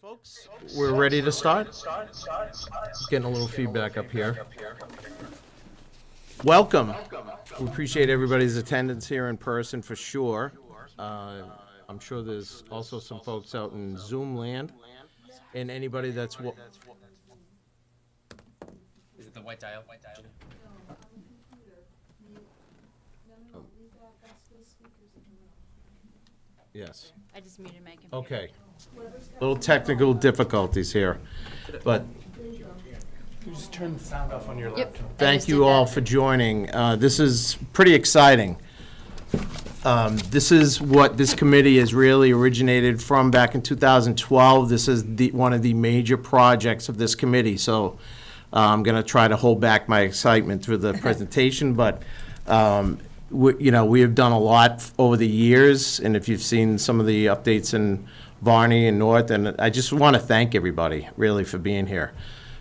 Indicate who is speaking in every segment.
Speaker 1: Folks, we're ready to start. Getting a little feedback up here. Welcome. We appreciate everybody's attendance here in person for sure. I'm sure there's also some folks out in Zoom land, and anybody that's
Speaker 2: Is it the white dial?
Speaker 1: yes.
Speaker 3: I just muted my computer.
Speaker 1: Okay. Little technical difficulties here, but
Speaker 4: You just turn the sound off on your
Speaker 3: Yep.
Speaker 4: laptop.
Speaker 3: I
Speaker 1: thank
Speaker 3: just
Speaker 1: you
Speaker 3: did
Speaker 1: all
Speaker 3: that.
Speaker 1: for joining. This is pretty exciting. This is what this committee has really originated from back in 2012. This is one of the major projects of this committee, so I'm going to try to hold back my excitement through the presentation, but we have done a lot over the years, and if you've seen some of the updates in Varney and North, and I just want to thank everybody, really, for being here.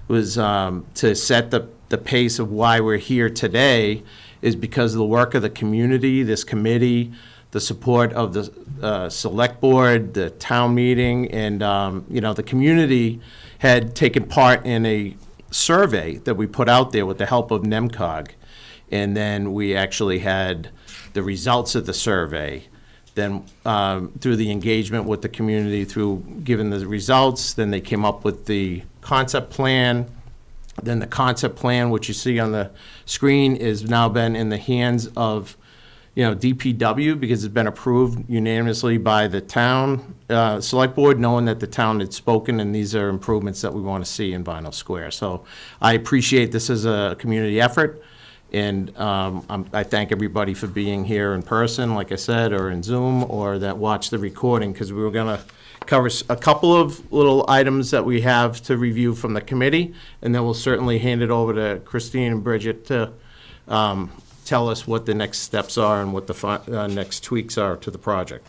Speaker 1: It was to set the pace of why we're here today is because of the work of the community, this committee, the support of the select board, the town meeting, and, the community had taken part in a survey that we put out there with the help of NMCOG. And then we actually had the results of the survey. Then through the engagement with the community, through giving the results, then they came up with the concept plan. Then the concept plan, which you see on the screen, is now been in the hands of, DPW, because it's been approved unanimously by the town select board, knowing that the town had spoken, and these are improvements that we want to see in Vinyl Square. So I appreciate this as a community effort. And I thank everybody for being here in person, like I said, or in Zoom, or that watched the recording, because we were going to cover a couple of little items that we have to review from the committee, and then we'll certainly hand it over to Christine and Bridget to tell us what the next steps are and what the next tweaks are to the project.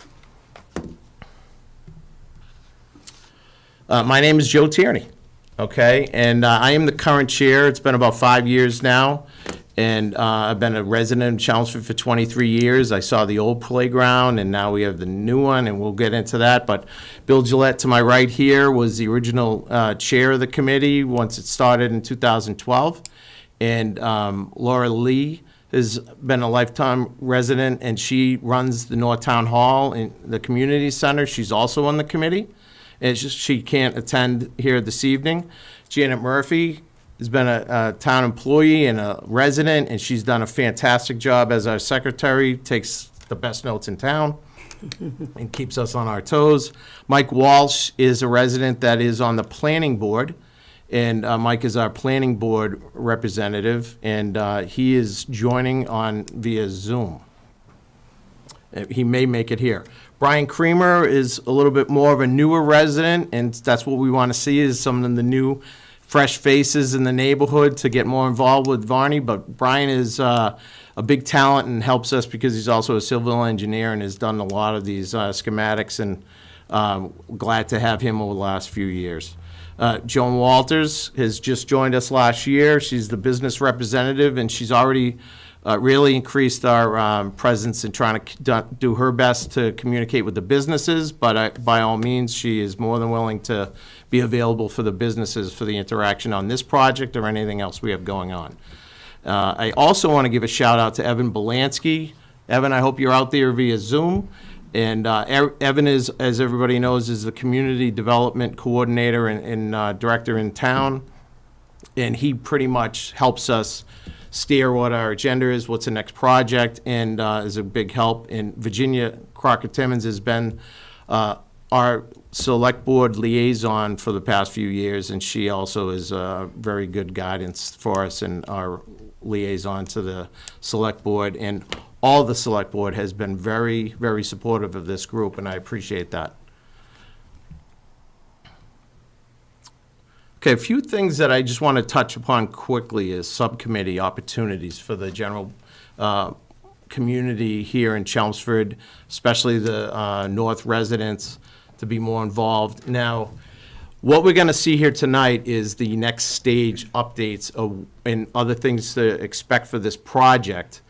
Speaker 1: My name is Joe Tierney, okay, and I am the current chair. It's been about 5 years now. And I've been a resident of Chelmsford for 23 years. I saw the old playground, and now we have the new one, and we'll get into that. But Bill Gillette, to my right here, was the original chair of the committee once it started in 2012. And Laura Lee has been a lifetime resident, and she runs the North Town Hall and the community center. She's also on the committee. And it's just she can't attend here this evening. Janet Murphy has been a town employee and a resident, and she's done a fantastic job as our secretary, takes the best notes in town, and keeps us on our toes. Mike Walsh is a resident that is on the planning board, and Mike is our planning board representative, and he is joining on via Zoom. He may make it here. Brian Creamer is a little bit more of a newer resident, and that's what we want to see, is some of the new fresh faces in the neighborhood to get more involved with Varney. But Brian is a big talent and helps us because he's also a civil engineer and has done a lot of these schematics, and glad to have him over the last few years. Joan Walters has just joined us last year. She's the business representative, and she's already really increased our presence in trying to do her best to communicate with the businesses, but by all means, she is more than willing to be available for the businesses for the interaction on this project or anything else we have going on. I also want to give a shout out to Evan Belansky. Evan, I hope you're out there via Zoom. And Evan is, as everybody knows, is the community development coordinator and director in town. And he pretty much helps us steer what our agenda is, what's the next project, and is a big help. And Virginia Crocker-Timmons has been our select board liaison for the past few years, and she also is very good guidance for us and our liaison to the select board. And all the select board has been very, very supportive of this group, and I appreciate that. Okay, a few things that I just want to touch upon quickly is subcommittee opportunities for the general community here in Chelmsford, especially the North residents, to be more involved. Now, what we're going to see here tonight is the next stage updates and other things to expect for this project.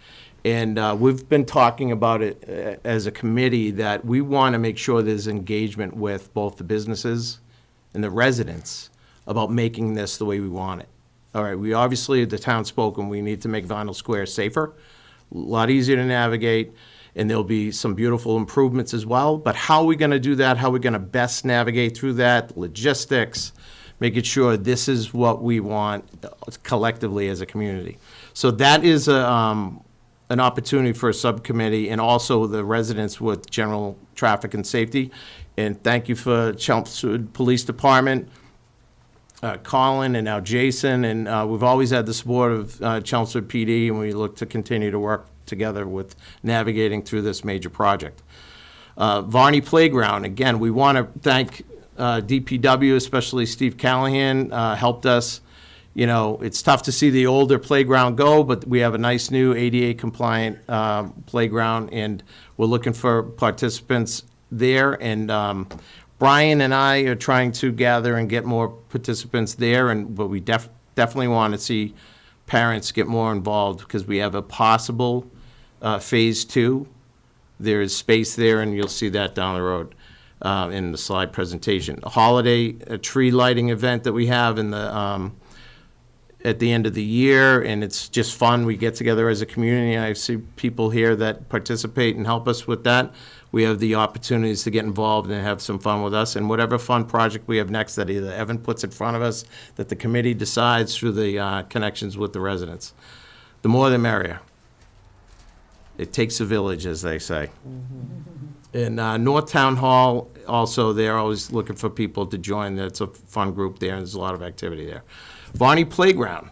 Speaker 1: And we've been talking about it as a committee that we want to make sure there's engagement with both the businesses and the residents about making this the way we want it. All right, we obviously, the town spoke, and we need to make Vinyl Square safer, a lot easier to navigate, and there'll be some beautiful improvements as well. But how are we gonna do that? How are we gonna best navigate through that? Logistics, making sure this is what we want collectively as a community. So that is an opportunity for a subcommittee, and also the residents with general traffic and safety. And thank you for Chelmsford Police Department, Colin, and now Jason, and we've always had the support of Chelmsford PD, and we look to continue to work together with navigating through this major project. Varney Playground, again, we want to thank DPW, especially Steve Callahan, helped us. You know, it's tough to see the older playground go, but we have a nice new ADA compliant playground, and we're looking for participants there. And Brian and I are trying to gather and get more participants there, but we definitely want to see parents get more involved, because we have a possible phase 2. There is space there, and you'll see that down the road in the slide presentation. A tree lighting event that we have in the at the end of the year, and it's just fun. We get together as a community. I see people here that participate and help us with that. We have the opportunities to get involved and have some fun with us, and whatever fun project we have next that either Evan puts in front of us, that the committee decides through the connections with the residents. The more the merrier. It takes a village, as they say. And North Town Hall, also, they're always looking for people to join. It's a fun group there, and there's a lot of activity there. Varney Playground.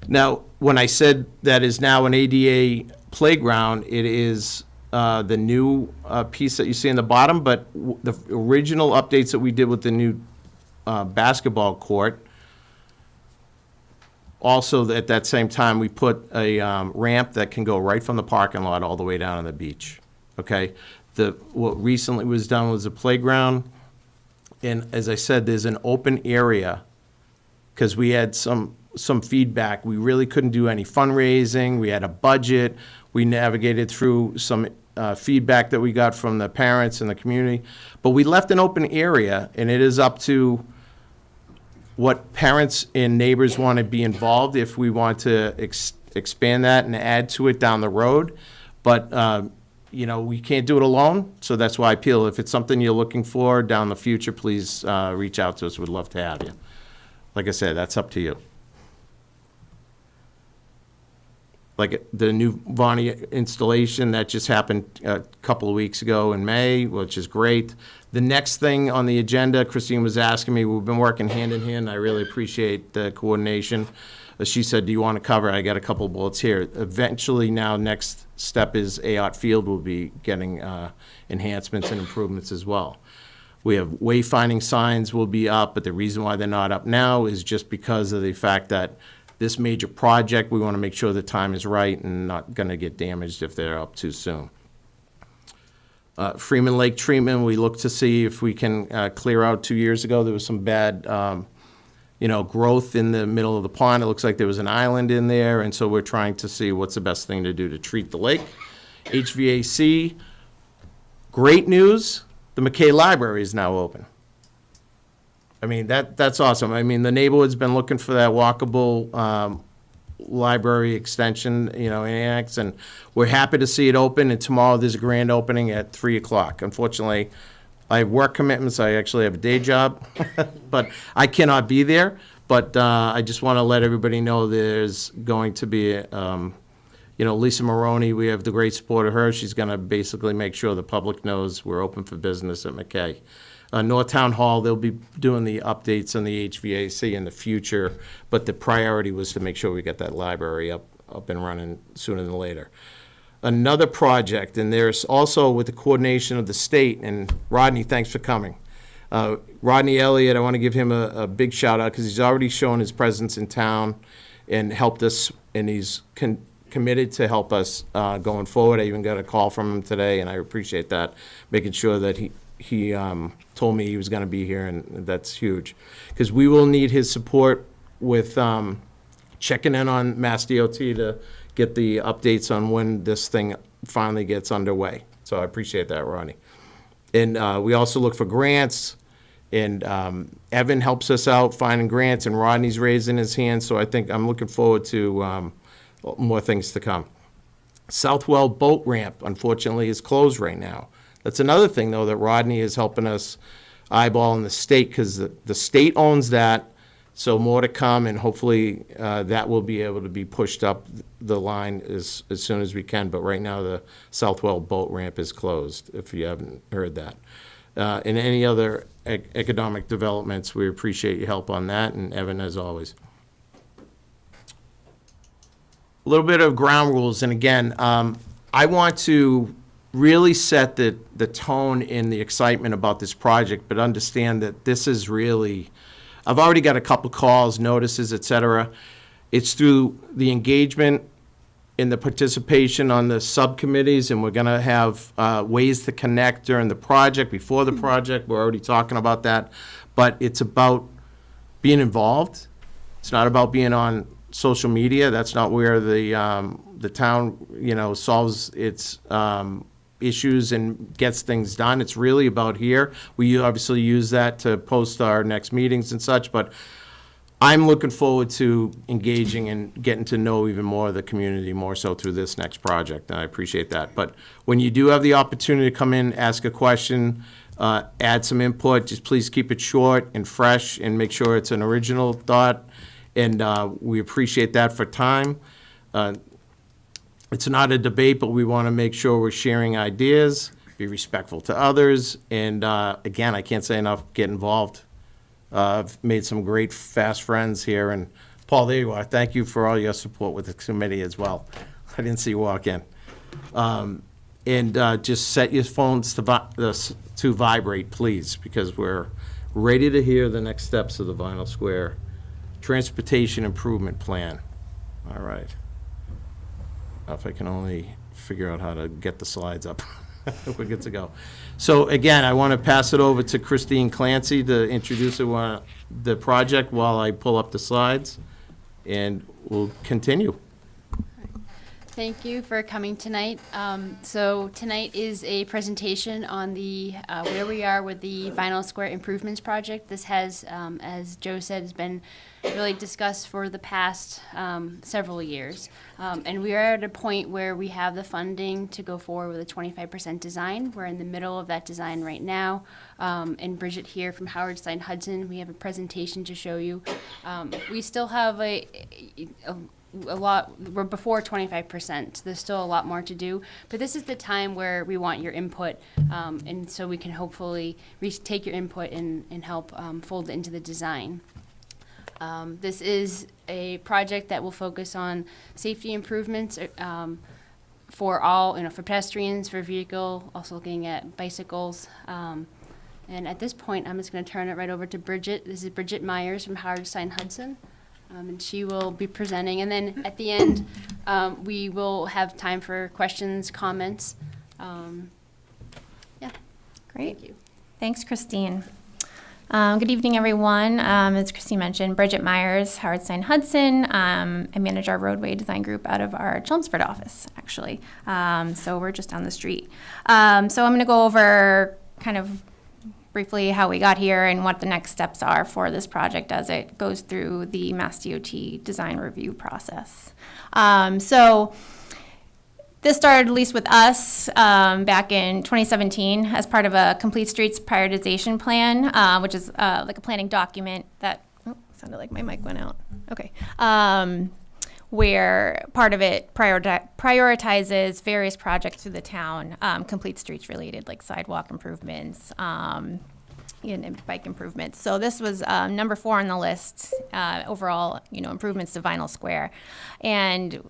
Speaker 1: Now, when I said that is now an ADA playground, it is the new piece that you see in the bottom, but the original updates that we did with the new basketball court, also at that same time, we put a ramp that can go right from the parking lot all the way down to the beach, okay? What recently was done was a playground, and as I said, there's an open area, because we had some feedback. We really couldn't do any fundraising. We had a budget. We navigated through some feedback that we got from the parents and the community. But we left an open area, and it is up to what parents and neighbors want to be involved, if we want to expand that and add to it down the road. But, you know, we can't do it alone, so that's why I appeal. If it's something you're looking for down the future, please reach out to us. We'd love to have you. Like I said, that's up to you. Like the new Varney installation, that just happened a couple of weeks ago in May, which is great. The next thing on the agenda, Christine was asking me, we've been working hand in hand. I really appreciate the coordination. She said, do you want to cover it? I got a couple of bullets here. Eventually now, next step is AOT Field will be getting enhancements and improvements as well. We have wayfinding signs will be up, but the reason why they're not up now is just because of the fact that this major project, we want to make sure the time is right and not going to get damaged if they're up too soon. Freeman Lake treatment, we look to see if we can clear out. 2 years ago, there was some bad, growth in the middle of the pond. It looks like there was an island in there, and so we're trying to see what's the best thing to do to treat the lake. HVAC, great news, the McKay Library is now open. I mean, that's awesome. I mean, the neighborhood's been looking for that walkable library extension, annex, and we're happy to see it open, and tomorrow there's a grand opening at 3 o'clock. Unfortunately, I have work commitments. I actually have a day job, but I cannot be there. But I just want to let everybody know there's going to be, Lisa Maroney, we have the great support of her. She's going to basically make sure the public knows we're open for business at McKay. North Town Hall, they'll be doing the updates on the HVAC in the future, but the priority was to make sure we get that library up and running sooner than later. Another project, and there's also with the coordination of the state, and Rodney, thanks for coming. Rodney Elliott, I want to give him a big shout out because he's already shown his presence in town and helped us, and he's committed to help us going forward. I even got a call from him today, and I appreciate that, making sure that he told me he was going to be here, and that's huge. Because we will need his support with checking in on MassDOT to get the updates on when this thing finally gets underway. So I appreciate that, Ronnie. And we also look for grants And Evan helps us out finding grants, and Rodney's raising his hand, so I think I'm looking forward to more things to come. Southwell Boat Ramp, unfortunately, is closed right now. That's another thing, though, that Rodney is helping us eyeball in the state, because the state owns that, so more to come, and hopefully that will be able to be pushed up the line as soon as we can. But right now, the Southwell Boat Ramp is closed, if you haven't heard that. And any other economic developments, we appreciate your help on that, and Evan, as always. A little bit of ground rules, and again, I want to really set the tone in the excitement about this project, but understand that this is really, I've already got a couple calls, notices, et cetera. It's through the engagement and the participation on the subcommittees, and we're gonna have ways to connect during the project, before the project, we're already talking about that. But it's about being involved. It's not about being on social media. That's not where the town, solves its issues and gets things done. It's really about here. We obviously use that to post our next meetings and such, but I'm looking forward to engaging and getting to know even more of the community, more so through this next project, and I appreciate that. But when you do have the opportunity to come in, ask a question, add some input, just please keep it short and fresh and make sure it's an original thought, and we appreciate that for time. It's not a debate, but we want to make sure we're sharing ideas, be respectful to others, and again, I can't say enough, get involved. I've made some great fast friends here, and Paul, there you are. Thank you for all your support with the committee as well. I didn't see you walk in. And just set your phones to vibrate, please, because we're ready to hear the next steps of the Vinyl Square Transportation Improvement Plan. All right. If I can only figure out how to get the slides up. We're good to go. So again, I want to pass it over to Christine Clancy to introduce the project while I pull up the slides, and we'll continue.
Speaker 3: Thank you for coming tonight. So tonight is a presentation on the where we are with the Vinyl Square Improvements Project. This has, as Joe said, has been really discussed for the past several years. And we are at a point where we have the funding to go forward with a 25% design. We're in the middle of that design right now. And Bridget here from Howard Stein Hudson, we have a presentation to show you. We still have a lot, we're before 25%. There's still a lot more to do, but this is the time where we want your input, and so we can hopefully take your input and help fold it into the design. This is a project that will focus on safety improvements for all, for pedestrians, for vehicle, also looking at bicycles. And at this point, I'm just going to turn it right over to Bridget. This is Bridget Myers from Howard Stein Hudson. And she will be presenting. And then at the end, we will have time for questions, comments. Yeah.
Speaker 5: Great.
Speaker 3: Thank you.
Speaker 5: Thanks, Christine. Good evening, everyone. As Christine mentioned, Bridget Myers, Howard Stein Hudson. I manage our roadway design group out of our Chelmsford office, actually. So we're just down the street. So I'm going to go over kind of briefly how we got here and what the next steps are for this project as it goes through the MassDOT design review process. So this started, at least with us, back in 2017 as part of a Complete Streets Prioritization Plan, which is like a planning document that, sounded like my mic went out. Okay. Where part of it prioritizes various projects through the town, complete streets related, like sidewalk improvements, and bike improvements. So this was number 4 on the list, overall, improvements to Vinyl Square. And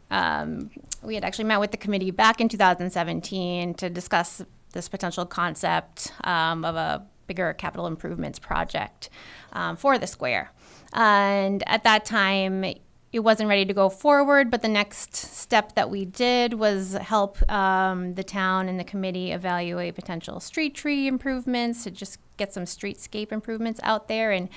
Speaker 5: we had actually met with the committee back in 2017 to discuss this potential concept of a bigger capital improvements project for the square. And at that time, it wasn't ready to go forward, but the next step that we did was help the town and the committee evaluate potential street tree improvements to just get some streetscape improvements out there. And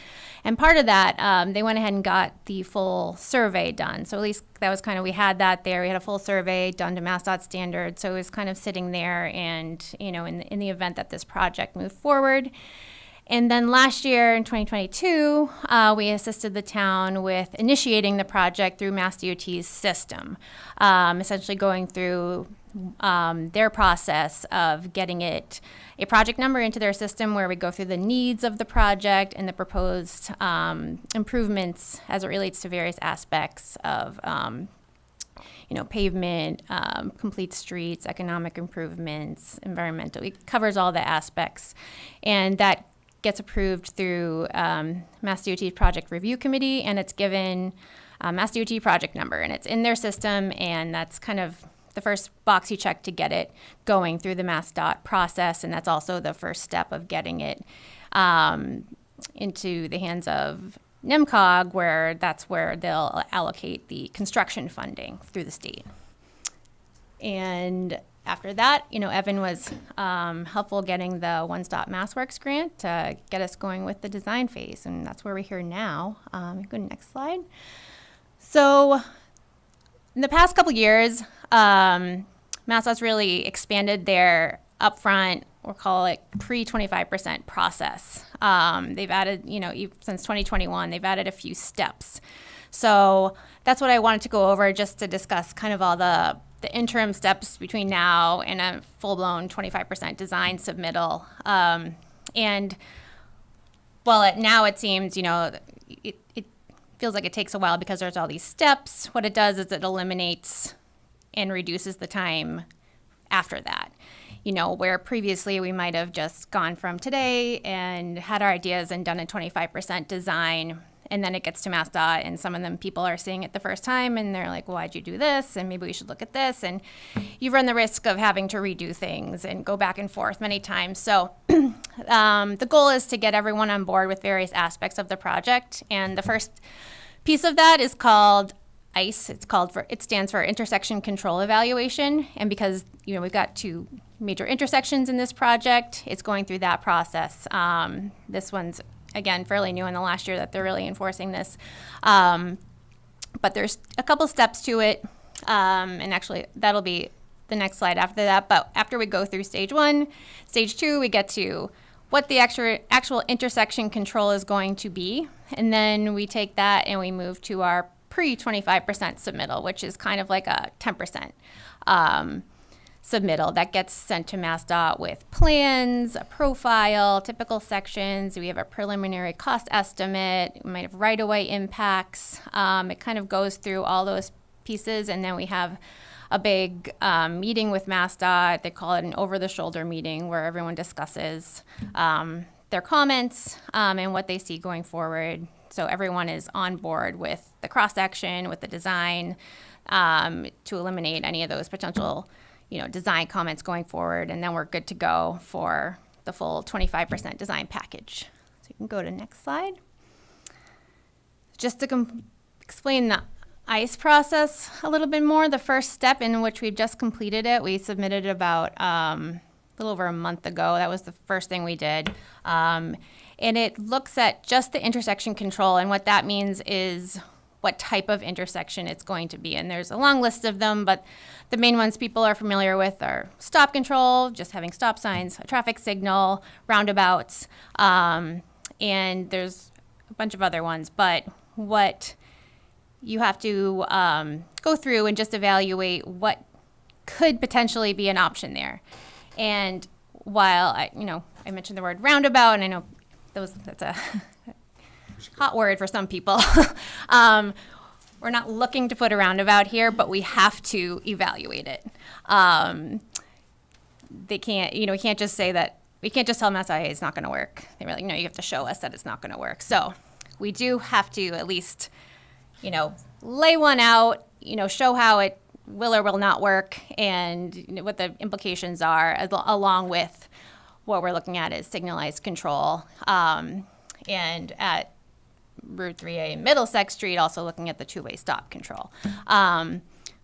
Speaker 5: part of that, they went ahead and got the full survey done. So at least that was kind of, we had that there. We had a full survey done to MassDOT standards. So it was kind of sitting there and, in the event that this project moved forward. And then last year in 2022, we assisted the town with initiating the project through MassDOT's system, essentially going through their process of getting it a project number into their system where we go through the needs of the project and the proposed improvements as it relates to various aspects of pavement, complete streets, economic improvements, environmental. It covers all the aspects. And that gets approved through MassDOT Project Review Committee, and it's given MassDOT project number, and it's in their system, and that's kind of the first box you check to get it going through the MassDOT process, and that's also the first step of getting it into the hands of NMCOG, where that's where they'll allocate the construction funding through the state. And after that, Evan was helpful getting the One Stop MassWorks grant to get us going with the design phase, and that's where we're here now. Go to the next slide. So in the past couple years, MassDOT's really expanded their upfront, we'll call it pre-25% process. They've added, since 2021, they've added a few steps. So that's what I wanted to go over, just to discuss kind of all the interim steps between now and a full-blown 25% design submittal. And while now it seems, it feels like it takes a while because there's all these steps, what it does is it eliminates and reduces the time after that. Where previously we might have just gone from today and had our ideas and done a 25% design, and then it gets to MassDOT, and some of them people are seeing it the first time, and they're like, well, why'd you do this? And maybe we should look at this. And you run the risk of having to redo things and go back and forth many times. So the goal is to get everyone on board with various aspects of the project. And the first piece of that is called ICE. It stands for Intersection Control Evaluation. And because, we've got two major intersections in this project, it's going through that process. This one's, again, fairly new in the last year that they're really enforcing this. But there's a couple steps to it. And actually, that'll be the next slide after that. But after we go through stage 1, stage 2, we get to what the actual intersection control is going to be. And then we take that and we move to our pre-25% submittal, which is kind of like a 10% submittal that gets sent to MassDOT with plans, a profile, typical sections. We have a preliminary cost estimate. We might have right-of-way impacts. It kind of goes through all those pieces, and then we have a big meeting with MassDOT. They call it an over-the-shoulder meeting where everyone discusses their comments and what they see going forward. So everyone is on board with the cross-section, with the design, to eliminate any of those potential design comments going forward, and then we're good to go for the full 25% design package. So you can go to next slide. Just to explain the ICE process a little bit more, the first step in which we've just completed it, we submitted about a little over a month ago. That was the first thing we did. And it looks at just the intersection control, and what that means is what type of intersection it's going to be. And there's a long list of them, but the main ones people are familiar with are stop control, just having stop signs, a traffic signal, roundabouts, and there's a bunch of other ones. But what you have to go through and just evaluate what could potentially be an option there. And while I mentioned the word roundabout, and I know that's a hot word for some people. We're not looking to put a roundabout here, but we have to evaluate it. They can't, we can't just say that, we can't just tell them, hey, it's not going to work. They were like, no, you have to show us that it's not going to work. So we do have to at least, lay one out, show how it will or will not work, and what the implications are, along with what we're looking at is signalized control. And at Route 3A and Middlesex Street, also looking at the two-way stop control.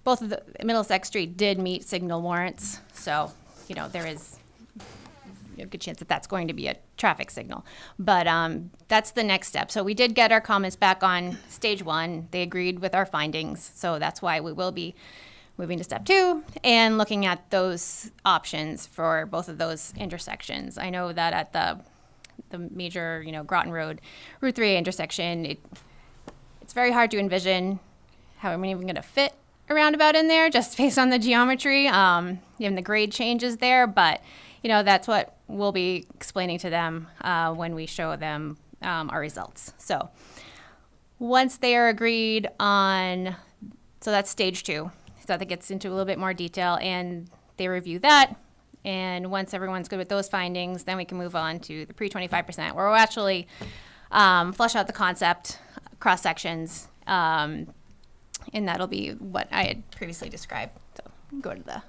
Speaker 5: Both of the Middlesex Street did meet signal warrants, so there is a good chance that that's going to be a traffic signal. But that's the next step. So we did get our comments back on stage 1. They agreed with our findings, so that's why we will be moving to step 2 and looking at those options for both of those intersections. I know that at the the major, Groton Road, Route 3 intersection. It's very hard to envision how I'm even going to fit a roundabout in there just based on the geometry, and the grade changes there. But, that's what we'll be explaining to them when we show them our results. So once they are agreed on, so that's stage 2. So that gets into a little bit more detail, and they review that. And once everyone's good with those findings, then we can move on to the pre-25%, where we'll actually flesh out the concept, cross sections, and that'll be what I had previously described. So go to the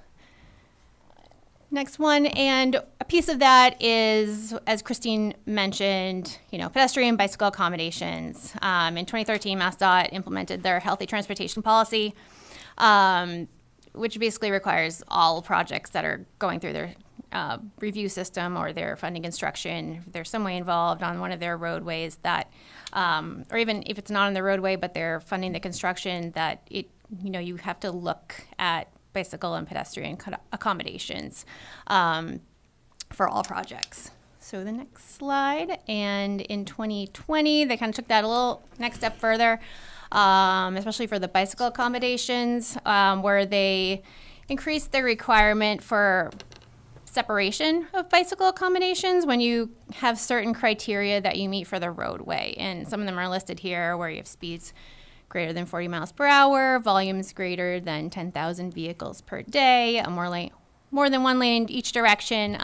Speaker 5: next one. And a piece of that is, as Christine mentioned, pedestrian bicycle accommodations. In 2013, MassDOT implemented their healthy transportation policy, which basically requires all projects that are going through their review system or their funding instruction, if there's some way involved on one of their roadways that, or even if it's not on the roadway, but they're funding the construction, that you have to look at bicycle and pedestrian accommodations for all projects. So the next slide, and in 2020, they kind of took that a little next step further, especially for the bicycle accommodations, where they increased the requirement for separation of bicycle accommodations when you have certain criteria that you meet for the roadway. And some of them are listed here, where you have speeds greater than 40 miles per hour, volumes greater than 10,000 vehicles per day, more than one lane in each direction,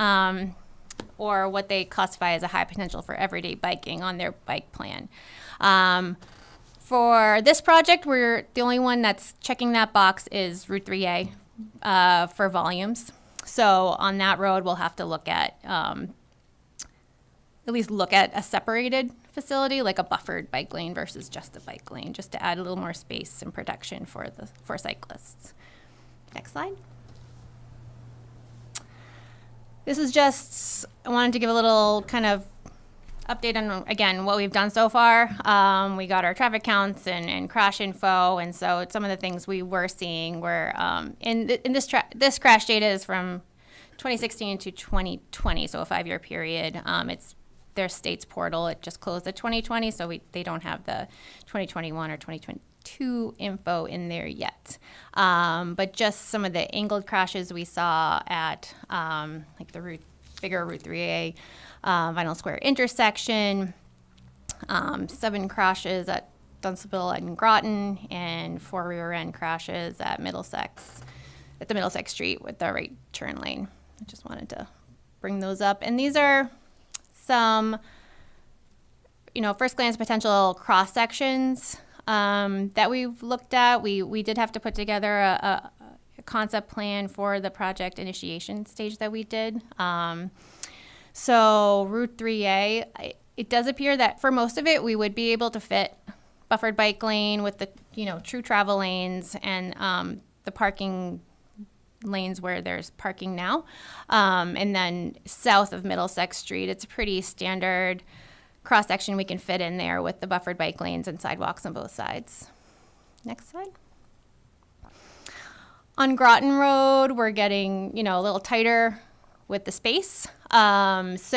Speaker 5: or what they classify as a high potential for everyday biking on their bike plan. For this project, we're the only one that's checking that box is Route 3A for volumes. So on that road, we'll have to look at least look at a separated facility, like a buffered bike lane versus just a bike lane, just to add a little more space and protection for cyclists. Next slide. This is just, I wanted to give a little kind of update on, again, what we've done so far. We got our traffic counts and crash info, and so some of the things we were seeing were, this crash data is from 2016 to 2020, so a 5-year period. It's their state's portal. It just closed at 2020, so they don't have the 2021 or 2022 info in there yet. But just some of the angled crashes we saw at like the bigger Route 3A Vinyl Square intersection, 7 crashes at Dunstable and Groton, and 4 rear end crashes at Middlesex, at the Middlesex Street with the right turn lane. I just wanted to bring those up. And these are some, first glance potential cross sections that we've looked at. We did have to put together a concept plan for the project initiation stage that we did. So Route 3A, it does appear that for most of it, we would be able to fit buffered bike lane with the, true travel lanes and the parking lanes where there's parking now. And then south of Middlesex Street, it's a pretty standard cross section we can fit in there with the buffered bike lanes and sidewalks on both sides. Next slide. On Groton Road, we're getting, a little tighter with the space. There's,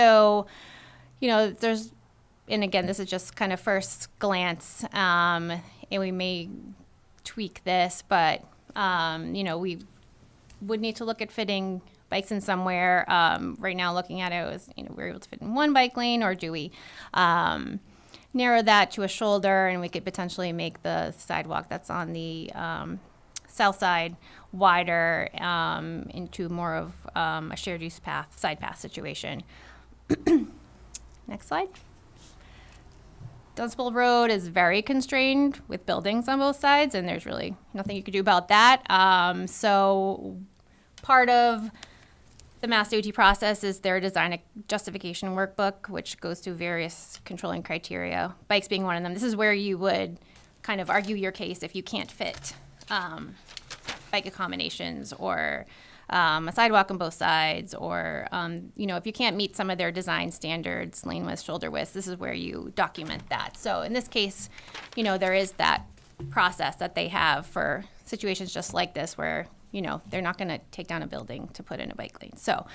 Speaker 5: and again, this is just kind of first glance, and we may tweak this, but, we would need to look at fitting bikes in somewhere. Right now, looking at it was, we're able to fit in one bike lane, or do we narrow that to a shoulder, and we could potentially make the sidewalk that's on the south side wider into more of a shared use path, side path situation. Next slide. Dunstable Road is very constrained with buildings on both sides, and there's really nothing you could do about that. So part of the MassDOT process is their design justification workbook, which goes through various controlling criteria, bikes being one of them. This is where you would kind of argue your case if you can't fit bike accommodations or a sidewalk on both sides, or if you can't meet some of their design standards, lane width, shoulder width, this is where you document that. So in this case, there is that process that they have for situations just like this, where they're not going to take down a building to put in a bike lane. So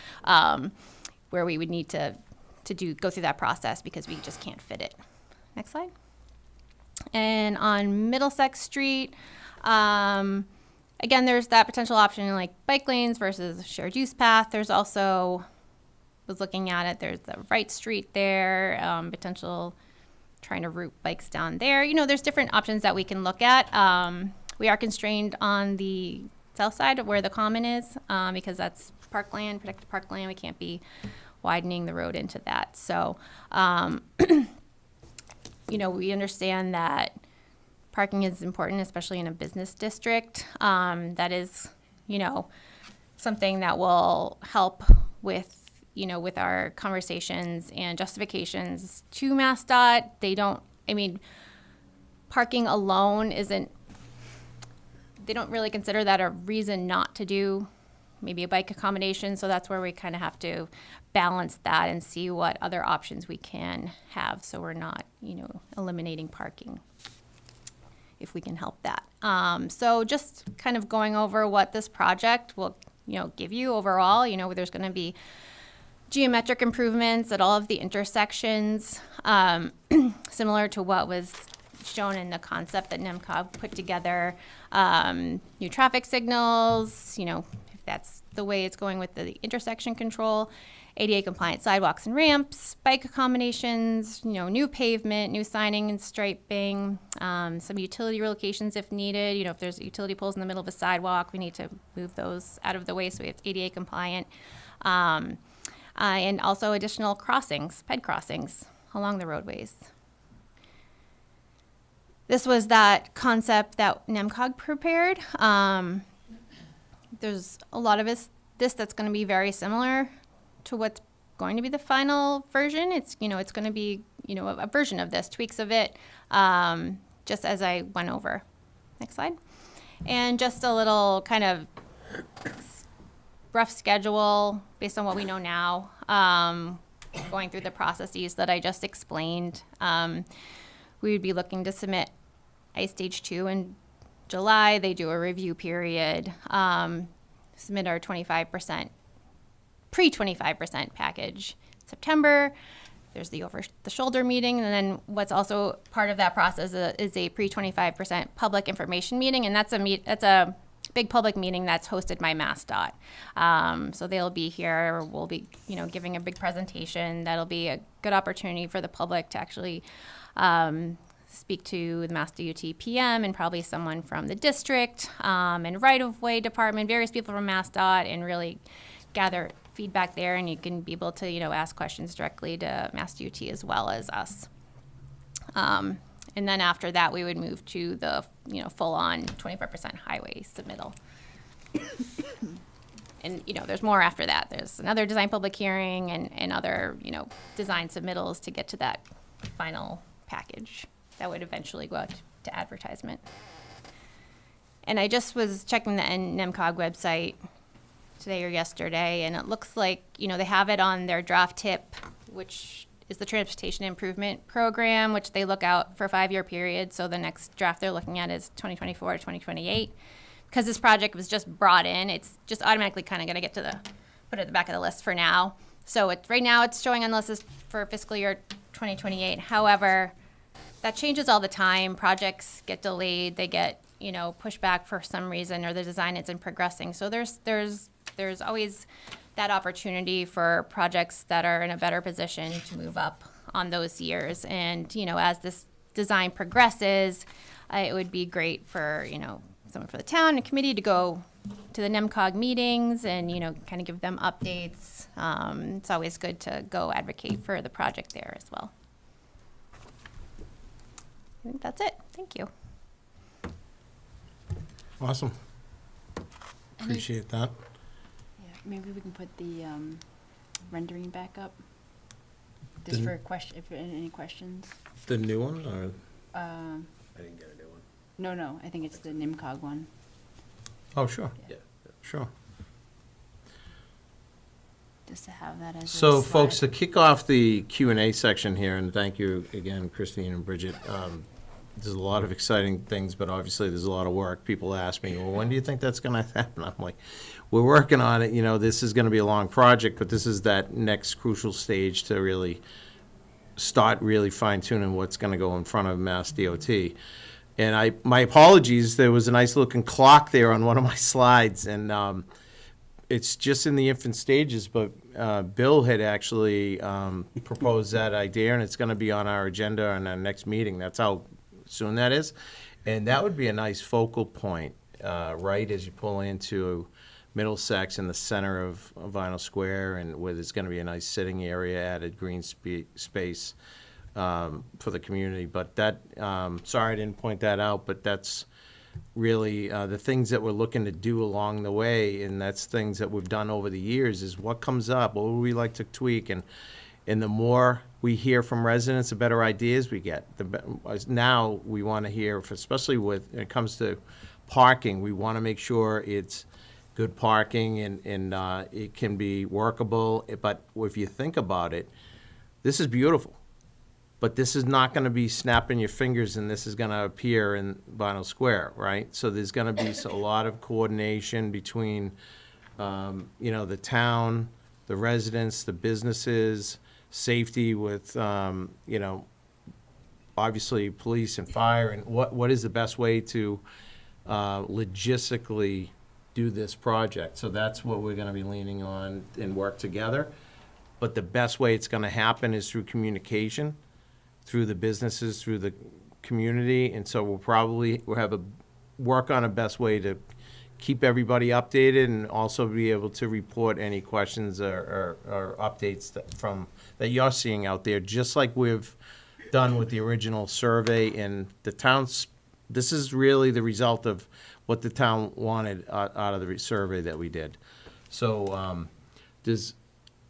Speaker 5: where we would need to go through that process because we just can't fit it. Next slide. And on Middlesex Street, again, there's that potential option like bike lanes versus shared use path. There's also, was looking at it, there's the Wright Street there, potential trying to route bikes down there. You know, there's different options that we can look at. We are constrained on the south side of where the common is, because that's parkland, protected parkland. We can't be widening the road into that. So, you know, we understand that parking is important, especially in a business district. That is, you know, something that will help with, you know, with our conversations and justifications to MassDOT. They don't, I mean, parking alone isn't, they don't really consider that a reason not to do maybe a bike accommodation. So that's where we kind of have to balance that and see what other options we can have. So we're not, you know, eliminating parking if we can help that. So just kind of going over what this project will, you know, give you overall. You know, there's going to be geometric improvements at all of the intersections, similar to what was shown in the concept that NMCOG put together. New traffic signals, you know, if that's the way it's going with the intersection control, ADA compliant sidewalks and ramps, bike accommodations, you know, new pavement, new signing and striping, some utility relocations if needed. You know, if there's utility poles in the middle of a sidewalk, we need to move those out of the way so we have ADA compliant. And also additional crossings, ped crossings along the roadways. This was that concept that NMCOG prepared. There's a lot of this that's going to be very similar to what's going to be the final version. It's, you know, it's going to be, you know, a version of this, tweaks of it, just as I went over. Next slide. And just a little kind of rough schedule based on what we know now, going through the processes that I just explained. We would be looking to submit ice stage 2 in July. They do a review period, submit our 25%, pre-25% package September. There's the over the shoulder meeting, and then what's also part of that process is a pre-25% public information meeting, and that's a big public meeting that's hosted by MassDOT. So they'll be here. We'll be, you know, giving a big presentation. That'll be a good opportunity for the public to actually speak to the MassDOT PM and probably someone from the district and right-of-way department, various people from MassDOT, and really gather feedback there. And you can be able to, you know, ask questions directly to MassDOT as well as us. And then after that, we would move to the, you know, full-on 25% highway submittal. And, you know, there's more after that. There's another design public hearing and other, you know, design submittals to get to that final package that would eventually go out to advertisement. And I just was checking the NMCOG website today or yesterday, and it looks like, you know, they have it on their draft tip, which is the Transportation Improvement Program, which they look out for a 5-year period. So the next draft they're looking at is 2024 to 2028. Because this project was just brought in, it's just automatically kind of going to get to put it at the back of the list for now. So right now it's showing on the list for fiscal year 2028. However, that changes all the time. Projects get delayed, they get, you know, pushed back for some reason, or the design isn't progressing. So there's always that opportunity for projects that are in a better position to move up on those years. And, you know, as this design progresses, it would be great for, you know, someone for the town and committee to go to the NMCOG meetings and, you know, kind of give them updates. It's always good to go advocate for the project there as well. I think that's it. Thank you.
Speaker 1: Awesome.
Speaker 3: Any-
Speaker 1: Appreciate that.
Speaker 3: Yeah, maybe we can put the rendering back up. Just for if any questions.
Speaker 1: The new one, or?
Speaker 3: I
Speaker 2: didn't get a new one.
Speaker 3: No, I think it's the NMCOG one.
Speaker 1: Oh, sure.
Speaker 2: Yeah.
Speaker 1: Sure.
Speaker 3: Just to have that as a
Speaker 1: So, folks, to
Speaker 3: slide.
Speaker 1: kick off the Q&A section here, and thank you again, Christine and Bridget, there's a lot of exciting things, but obviously there's a lot of work. People ask me, well, when do you think that's gonna happen? I'm like, we're working on it, this is gonna be a long project, but this is that next crucial stage to really start really fine tuning what's gonna go in front of MassDOT. And my apologies, there was a nice looking clock there on one of my slides, and it's just in the infant stages, but Bill had actually proposed that idea, and it's gonna be on our agenda on our next meeting. That's how soon that is. And that would be a nice focal point, right as you pull into Middlesex in the center of Vinyl Square, and where there's gonna be a nice sitting area, added green space for the community. But that, sorry I didn't point that out, but that's really the things that we're looking to do along the way, and that's things that we've done over the years, is what comes up, what would we like to tweak, and the more we hear from residents, the better ideas we get. Now, we want to hear, especially when it comes to parking, we want to make sure it's good parking and it can be workable. But if you think about it, this is beautiful. But this is not going to be snapping your fingers and this is going to appear in Vinyl Square, right? So there's going to be a lot of coordination between, the town, the residents, the businesses, safety with, obviously police and fire, and what is the best way to logistically do this project. So that's what we're going to be leaning on and work together. But the best way it's going to happen is through communication, through the businesses, through the community, and so we'll have a work on a best way to keep everybody updated and also be able to report any questions or updates that you're seeing out there, just like we've done with the original survey. And the town's, this is really the result of what the town wanted out of the survey that we did. So does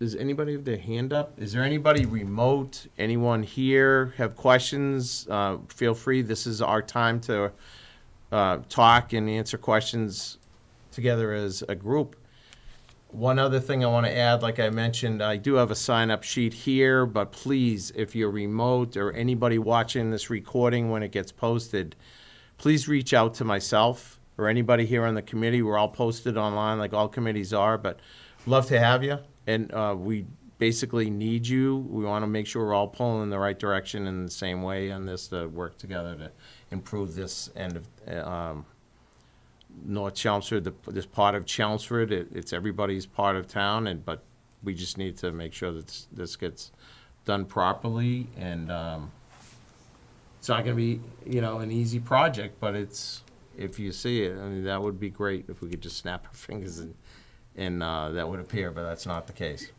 Speaker 1: anybody have their hand up? Is there anybody remote? Anyone here have questions? Feel free. This is our time to talk and answer questions together as a group. One other thing I want to add, like I mentioned, I do have a sign-up sheet here, but please, if you're remote or anybody watching this recording when it gets posted, please reach out to myself or anybody here on the committee. We're all posted online like all committees are, but love to have you. And we basically need you. We want to make sure we're all pulling in the right direction in the same way on this, to work together to improve this end of North Chelmsford, this part of Chelmsford. It's everybody's part of town, but we just need to make sure that this gets done properly. And it's not going to be, an easy project, but if you see it, I mean, that would be great if we could just snap our fingers and that would appear, but that's not the case.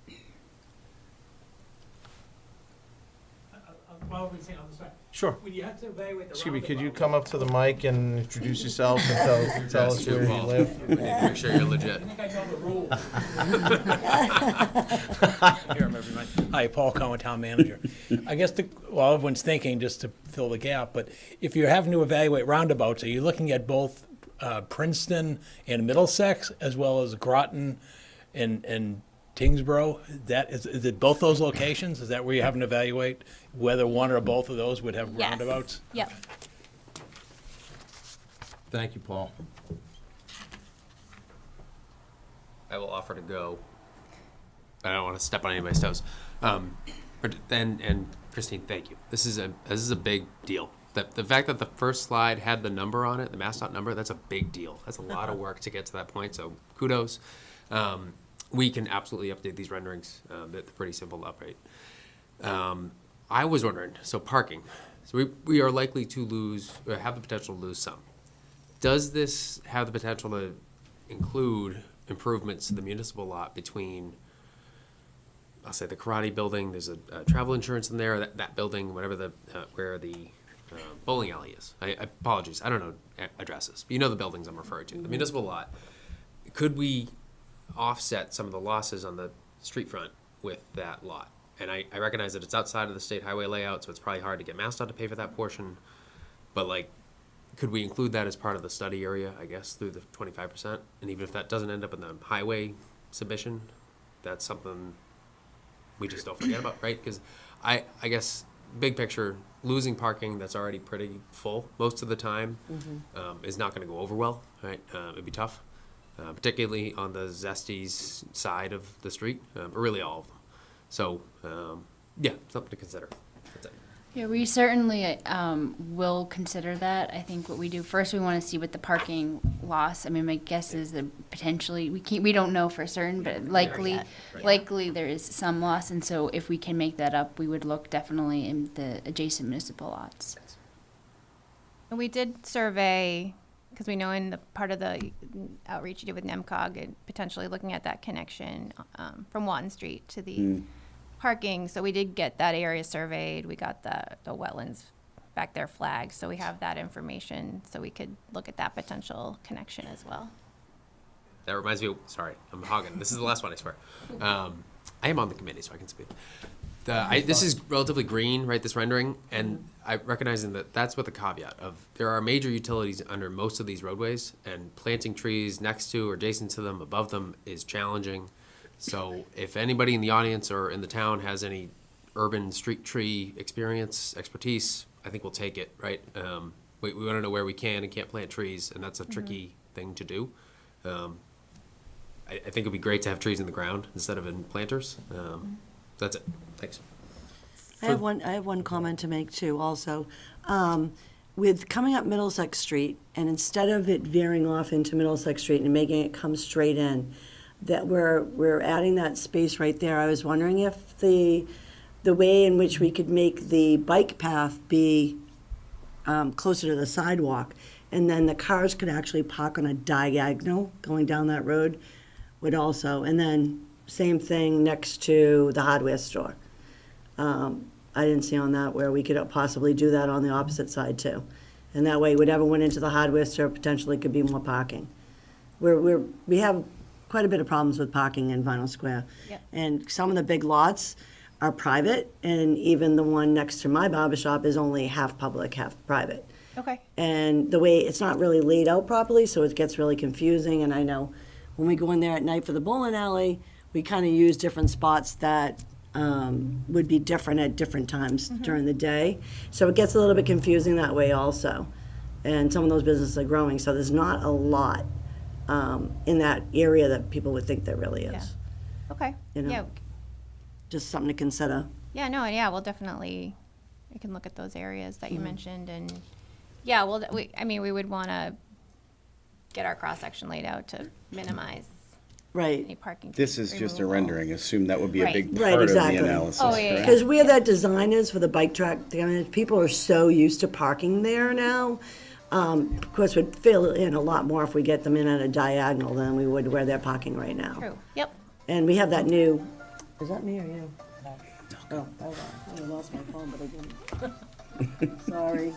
Speaker 6: While we're saying on the side,
Speaker 1: Sure.
Speaker 6: when you have to evaluate the
Speaker 1: Excuse me, could you
Speaker 6: roundabout-
Speaker 1: come up to the mic and introduce yourself and tell us where you live?
Speaker 2: Make sure you're legit.
Speaker 6: I think I know the rules.
Speaker 4: Here, everyone. Hi, Paul Cohen, Town Manager. I guess, everyone's thinking, just to fill the gap, but if you're having to evaluate roundabouts, are you looking at both Princeton and Middlesex, as well as Groton and Tingsboro? Is it both those locations? Is that where you have to evaluate whether one or both of those would have
Speaker 5: Yes.
Speaker 4: roundabouts?
Speaker 5: Yep.
Speaker 1: Thank you, Paul.
Speaker 2: I will offer to go. I don't want to step on anybody's toes. And Christine, thank you. This is a big deal. The fact that the first slide had the number on it, the MassDOT number, that's a big deal. That's a lot of work to get to that point. So kudos. We can absolutely update these renderings. They're pretty simple to update. I was wondering, so parking. So we are likely to have the potential to lose some. Does this have the potential to include improvements to the municipal lot between, I'll say, the karate building, there's a travel insurance in there, that building, whatever where the bowling alley is. I apologize, I don't know addresses, but you know the buildings I'm referring to, the municipal lot. Could we offset some of the losses on the street front with that lot? And I recognize that it's outside of the state highway layout, so it's probably hard to get MassDOT to pay for that portion. But could we include that as part of the study area, I guess, through the 25%? And even if that doesn't end up in the highway submission, that's something we just don't forget about, right? Because I guess big picture, losing parking that's already pretty full most of the time is not going to go over well, right? It'd be tough, particularly on the Zesties side of the street, but really all of them. So, yeah, something to consider. That's it.
Speaker 3: Yeah, we certainly will consider that. I think what we do first, we want to see what the parking loss. I mean, my guess is that potentially we don't know for certain, but likely there is some loss, and so if we can make that up, we would look definitely in the adjacent municipal lots.
Speaker 5: And we did survey, because we know in the part of the outreach you did with NMCOG, and potentially looking at that connection from Watton Street to the parking. So we did get that area surveyed. We got the wetlands back there flagged. So we have that information, so we could look at that potential connection as well.
Speaker 2: That reminds me, sorry, I'm hogging. This is the last one, I swear. I am on the committee, so I can speak. This is relatively green, right, this rendering, and I recognizing that that's with the caveat of there are major utilities under most of these roadways, and planting trees next to or adjacent to them, above them, is challenging. So if anybody in the audience or in the town has any urban street tree experience, expertise, I think we'll take it, right? We want to know where we can and can't plant trees, and that's a tricky thing to do. I think it'd be great to have trees in the ground instead of in planters. That's it. Thanks.
Speaker 7: I have one comment to make too also. With coming up Middlesex Street, and instead of it veering off into Middlesex Street and making it come straight in, that we're adding that space right there. I was wondering if the way in which we could make the bike path be closer to the sidewalk, and then the cars could actually park on a diagonal going down that road would also, and then same thing next to the hardware store. I didn't see on that where we could possibly do that on the opposite side too. And that way, whatever went into the hardware store potentially could be more parking. We have quite a bit of problems with parking in Vinyl Square.
Speaker 5: Yep.
Speaker 7: And some of the big lots are private, and even the one next to my barber shop is only half public, half private.
Speaker 5: Okay.
Speaker 7: And the way, it's not really laid out properly, so it gets really confusing, and I know when we go in there at night for the bowling alley, we kind of use different spots that would be different at different times during the day. So it gets a little bit confusing that way also. And some of those businesses are growing, so there's not a lot in that area that people would think there really is.
Speaker 5: Yeah. Okay.
Speaker 7: You know?
Speaker 5: Yeah.
Speaker 7: Just something to consider.
Speaker 5: Yeah, no, yeah, we'll definitely, we can look at those areas that you mentioned, and, yeah, we would want to get our cross-section laid out to minimize any
Speaker 7: Right.
Speaker 5: parking.
Speaker 8: This is just a
Speaker 5: removal.
Speaker 8: rendering. Assume that would be a
Speaker 5: Right.
Speaker 8: big
Speaker 7: Right,
Speaker 8: part of the
Speaker 7: exactly.
Speaker 8: analysis.
Speaker 5: Oh, yeah, yeah.
Speaker 8: correct?
Speaker 7: Because where that design is for the bike track, I mean, people are so used to parking there now. Of course, we'd fill in a lot more if we get them in at a diagonal than we would where they're parking right now.
Speaker 5: True, yep.
Speaker 7: And we have that new, is that me or you? Oh, I lost my phone, but I didn't. Sorry.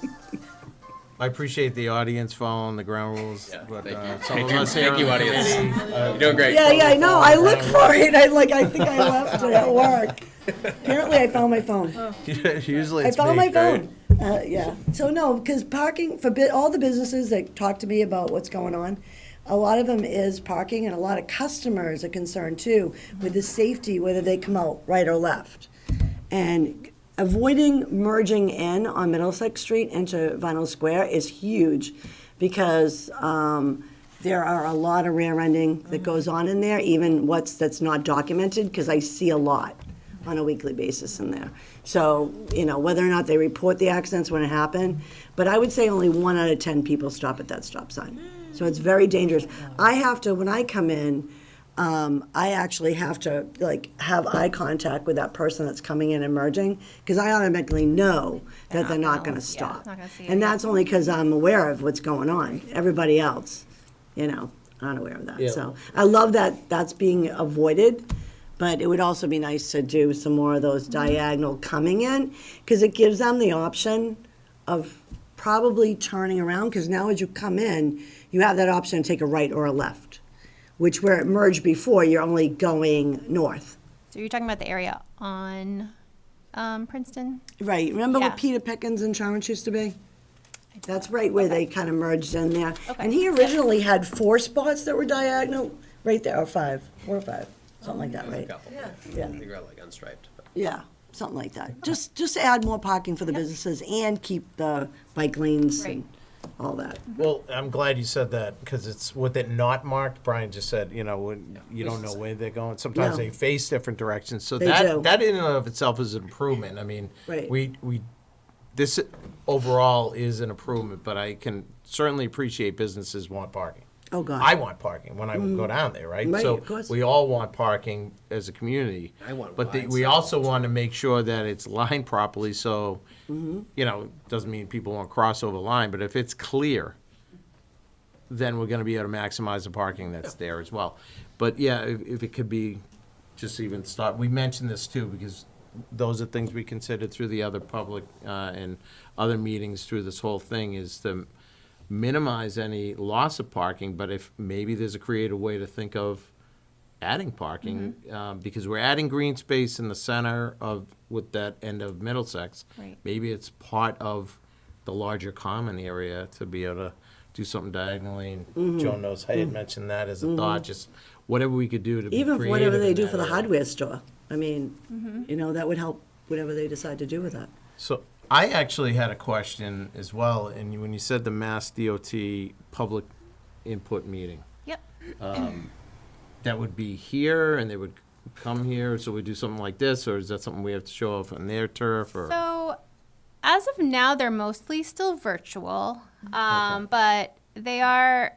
Speaker 1: I appreciate the audience following the ground rules, but some of
Speaker 2: you.
Speaker 1: us here
Speaker 2: Thank you,
Speaker 1: on the
Speaker 2: audience.
Speaker 1: committee,
Speaker 2: You're doing great.
Speaker 7: Yeah, I know, I looked for it, I think I left it at work. Apparently, I found my phone.
Speaker 1: usually
Speaker 7: I
Speaker 1: it's
Speaker 7: found
Speaker 1: me,
Speaker 7: my
Speaker 1: right?
Speaker 7: phone. Yeah, so no, because parking, for all the businesses that talk to me about what's going on, a lot of them is parking, and a lot of customers are concerned too with the safety, whether they come out right or left. And avoiding merging in on Middlesex Street into Vinyl Square is huge, because there are a lot of rear ending that goes on in there, even that's not documented, because I see a lot on a weekly basis in there. So, whether or not they report the accidents when it happened, but I would say only 1 out of 10 people stop at that stop sign. So it's very dangerous. I have to, when I come in, I actually have to have eye contact with that person that's coming in and merging, because I automatically know that they're not going to stop.
Speaker 5: not gonna see it,
Speaker 7: And
Speaker 5: yeah.
Speaker 7: that's only because I'm aware of what's going on. Everybody else, aren't aware of that.
Speaker 1: Yeah.
Speaker 7: So I love that that's being avoided, but it would also be nice to do some more of those diagonal coming in, because it gives them the option of probably turning around, because now as you come in, you have that option to take a right or a left, which where it merged before, you're only going north.
Speaker 5: So you're talking about the area on Princeton?
Speaker 7: Right, remember
Speaker 5: Yeah.
Speaker 7: what Peter Pickens Insurance used to be? That's right where they kind of merged in there.
Speaker 5: Okay.
Speaker 7: And he originally had 4 spots that were diagonal, right there, or 5, 4 or 5, something like that,
Speaker 2: There's a
Speaker 7: right?
Speaker 2: couple.
Speaker 7: Yeah.
Speaker 2: I think they're like unstriped. But
Speaker 7: Yeah, something like that. Just add more parking for the businesses and keep the bike lanes and all that.
Speaker 1: Well, I'm glad you said that, because it's, with it not marked, Brian just said, you know, when you don't know where they're going. Sometimes
Speaker 7: No.
Speaker 1: they face different directions, so
Speaker 7: They
Speaker 1: that,
Speaker 7: do.
Speaker 1: that in and of itself is an improvement. I mean,
Speaker 7: Right.
Speaker 1: this overall is an improvement, but I can certainly appreciate businesses want parking.
Speaker 7: Oh, God.
Speaker 1: I want parking when I go down there, right?
Speaker 7: Right,
Speaker 1: So
Speaker 7: of course.
Speaker 1: we all want parking as a community.
Speaker 2: I want
Speaker 1: But
Speaker 2: wide
Speaker 1: we
Speaker 2: sidewalks.
Speaker 1: also want to make sure that it's lined properly, so,
Speaker 7: Mm-hmm.
Speaker 1: you know, doesn't mean people won't cross over the line, but if it's clear, then we're gonna be able to maximize the parking that's there as well. But yeah, if it could be, just even start, we mentioned this too, because those are things we considered through the other public, and other meetings through this whole thing, is to minimize any loss of parking, but if, maybe there's a creative way to think of adding parking, because we're adding green space in the center of, with that end of Middlesex.
Speaker 5: Right.
Speaker 1: Maybe it's part of the larger common area to be able to do something diagonally, and Joan knows, I had mentioned that as a thought, just whatever we could do to be
Speaker 7: Even
Speaker 1: creative
Speaker 7: whatever they
Speaker 1: in
Speaker 7: do
Speaker 1: that
Speaker 7: for the
Speaker 1: area.
Speaker 7: hardware store. I mean, you know, that would help whatever they decide to do with that.
Speaker 1: So I actually had a question as well, and when you said the Mass DOT public input meeting,
Speaker 5: Yep.
Speaker 1: that would be here, and they would come here, so we do something like this, or is that something we have to show off on their turf, or?
Speaker 5: So, as of now, they're mostly still virtual, but they're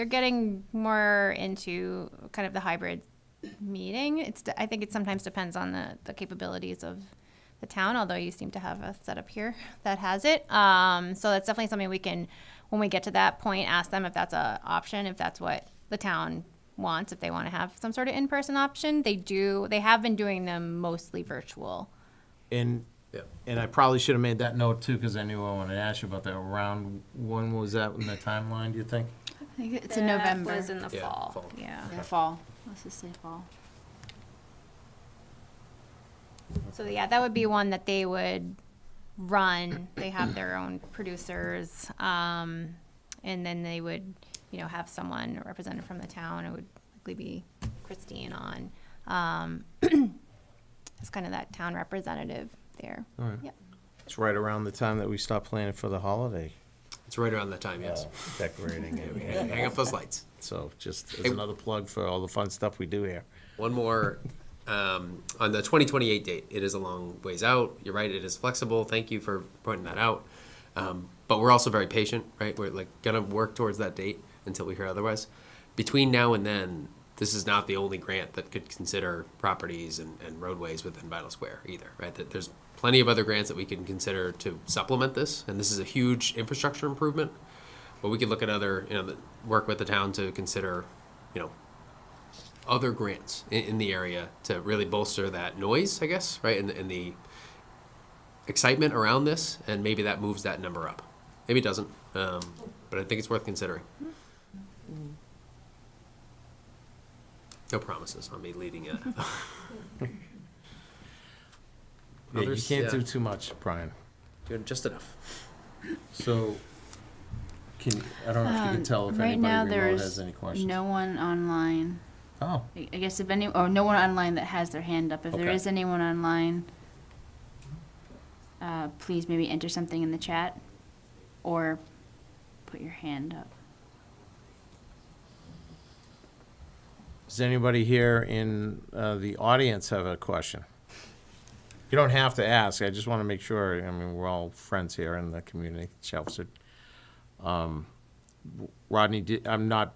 Speaker 5: getting more into kind of the hybrid meeting. I think it sometimes depends on the capabilities of the town, although you seem to have a setup here that has it. So that's definitely something we can, when we get to that point, ask them if that's an option, if that's what the town wants, if they want to have some sort of in-person option. They have been doing them mostly virtual.
Speaker 1: And,
Speaker 2: Yeah.
Speaker 1: and I probably should have made that note too, because I knew I wanted to ask you about that. Around, when was that in the timeline, do you think?
Speaker 3: I think it's in November.
Speaker 5: That was in the
Speaker 2: Yeah,
Speaker 5: fall.
Speaker 2: fall.
Speaker 5: Yeah.
Speaker 3: Yeah, fall. Let's just say fall.
Speaker 5: So yeah, that would be one that they would run. They have their own producers, and then they would, have someone, a representative from the town. It would likely be Christine on. It's kind of that town representative there.
Speaker 1: All right.
Speaker 5: Yep.
Speaker 1: It's right around the time that we stop planning for the holiday
Speaker 2: It's right around that time, yes.
Speaker 1: decorating.
Speaker 2: Hang up those lights.
Speaker 1: So just as another plug for all the fun stuff we do here.
Speaker 2: One more, on the 2028 date, it is a long ways out. You're right, it is flexible. Thank you for pointing that out. But we're also very patient, right? We're gonna work towards that date until we hear otherwise. Between now and then, this is not the only grant that could consider properties and roadways within Vinyl Square either, right? That there's plenty of other grants that we can consider to supplement this, and this is a huge infrastructure improvement. But we could look at other, work with the town to consider, other grants in the area to really bolster that noise, I guess, right? And the excitement around this, and maybe that moves that number up. Maybe it doesn't, but I think it's worth considering. No promises on me leading it.
Speaker 1: Yeah, you
Speaker 2: Others,
Speaker 1: can't
Speaker 2: yeah.
Speaker 1: do too much, Brian.
Speaker 2: Doing just enough.
Speaker 1: So, I don't know if you can tell if
Speaker 3: Right now,
Speaker 1: anybody remote
Speaker 3: there's
Speaker 1: has any questions.
Speaker 3: no one online.
Speaker 1: Oh,
Speaker 3: I guess no one online that has their hand up. If there
Speaker 1: Okay.
Speaker 3: is anyone online, please maybe enter something in the chat or put your hand up.
Speaker 1: does anybody here in the audience have a question? You don't have to ask, I just want to make sure, I mean, we're all friends here in the community, Chelmsford. Rodney, I'm not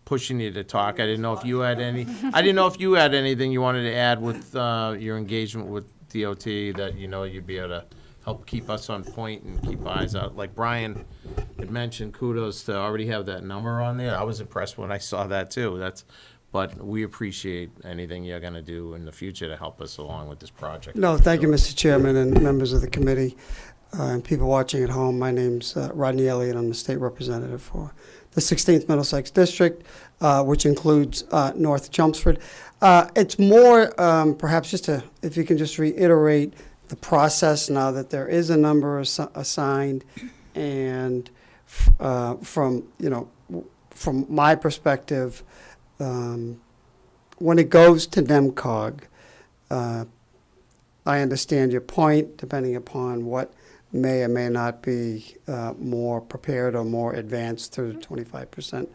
Speaker 1: pushing you to talk, I didn't know if you had anything you wanted to add with your engagement with DOT that you'd be able to help keep us on point and keep eyes out. Like Brian had mentioned, kudos to already have that number on there. I was impressed when I saw that too. But we appreciate anything you're gonna do in the future to help us along with this project.
Speaker 8: No, thank you, Mr. Chairman and members of the committee and people watching at home. My name's Rodney Elliott. I'm the state representative for the 16th Middlesex District, which includes North Chelmsford. It's more, perhaps if you can just reiterate the process now that there is a number assigned, and from my perspective, when it goes to NMCOG, I understand your point, depending upon what may or may not be more prepared or more advanced through the 25%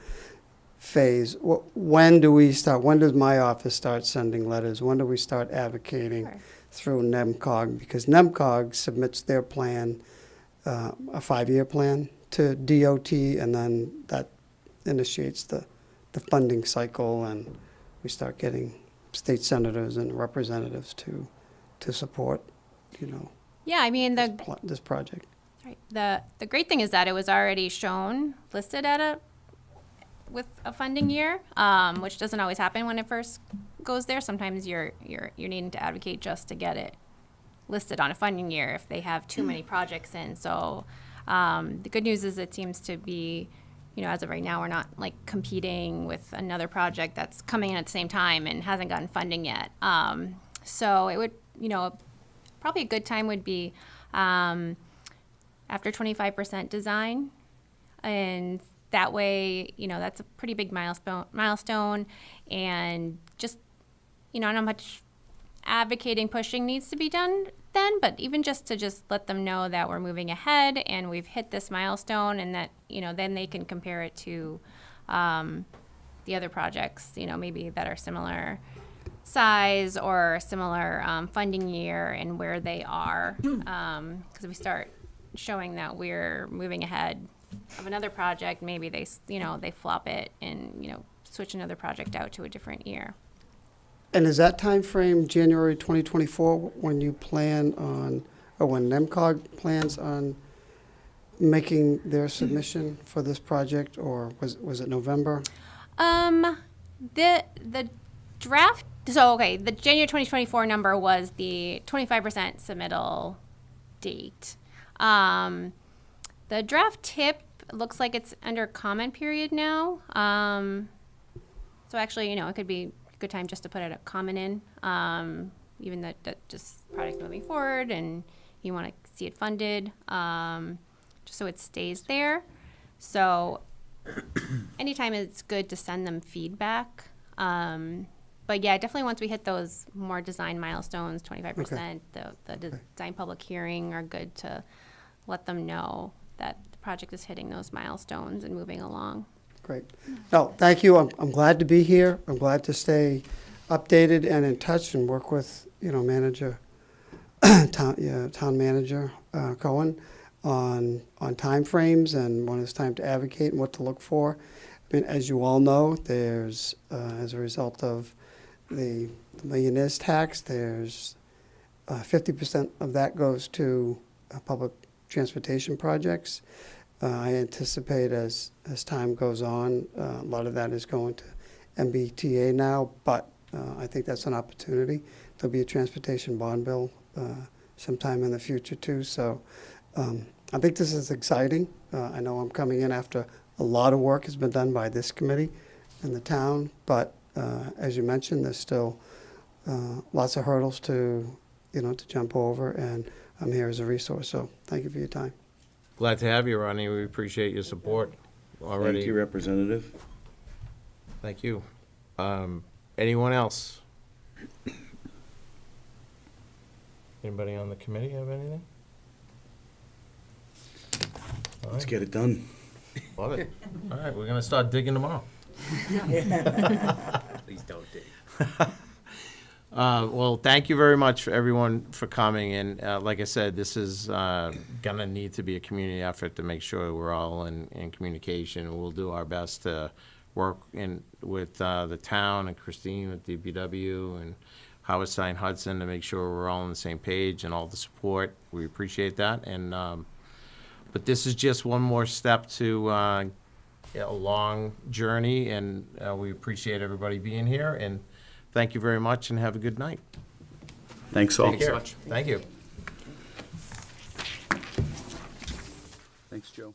Speaker 8: phase. When do we start, when does my office start sending letters? When do we start advocating
Speaker 5: Sure.
Speaker 8: through NMCOG? Because NMCOG submits their plan, a 5-year plan, to DOT, and then that initiates the funding cycle, and we start getting state senators and representatives to support,
Speaker 5: Yeah, I mean,
Speaker 8: this project.
Speaker 5: right, the great thing is that it was already shown, listed with a funding year, which doesn't always happen when it first goes there. Sometimes you're needing to advocate just to get it listed on a funding year if they have too many projects in. So the good news is it seems to be, as of right now, we're not like competing with another project that's coming in at the same time and hasn't gotten funding yet. So it would, probably a good time would be after 25% design, and that way, that's a pretty big milestone, and just, not how much advocating, pushing needs to be done then, but even just to let them know that we're moving ahead and we've hit this milestone, and that, then they can compare it to the other projects, maybe that are similar size or similar funding year and where they are. Because if we start showing that we're moving ahead of another project, maybe they flop it and, switch another project out to a different year.
Speaker 8: And is that time frame January 2024 when you plan on, or when NMCOG plans on making their submission for this project, or was it November?
Speaker 5: The draft, so, okay, the January 2024 number was the 25% submittal date. The draft tip looks like it's under comment period now. So actually, it could be a good time just to put a comment in, even that just project's moving forward and you want to see it funded, just so it stays there. So anytime it's good to send them feedback. But yeah, definitely once we hit those more design milestones, 25%, the design public hearing are good to let them know that the project is hitting those milestones and moving along.
Speaker 8: Great. No, thank you. I'm glad to be here. I'm glad to stay updated and in touch and work with, manager, town manager Cohen on timeframes and when it's time to advocate and what to look for. I mean, as you all know, there's, as a result of the millionaire's tax, there's 50% of that goes to public transportation projects. I anticipate as time goes on, a lot of that is going to MBTA now, but I think that's an opportunity. There'll be a transportation bond bill sometime in the future too. So I think this is exciting. I know I'm coming in after a lot of work has been done by this committee and the town, but as you mentioned, there's still lots of hurdles to jump over, and I'm here as a resource. So thank you for your time.
Speaker 1: Glad to have you, Ronnie. We appreciate your support already.
Speaker 9: Thank you, Representative.
Speaker 1: Thank you. Anyone else? Anybody on the committee have anything? All
Speaker 9: Let's
Speaker 1: right.
Speaker 9: get it done.
Speaker 1: Love it. All right, we're gonna start digging tomorrow.
Speaker 2: Please don't dig.
Speaker 1: Well, thank you very much for everyone for coming. And like I said, this is gonna need to be a community effort to make sure we're all in communication. We'll do our best to work with the town and Christine with DPW and Howard Stein Hudson to make sure we're all on the same page and all the support. We appreciate that. And but this is just one more step to a long journey, and we appreciate everybody being here. And thank you very much, and have a good night.
Speaker 9: Thanks all.
Speaker 1: Take care. Thank you.
Speaker 9: Thanks, Joe.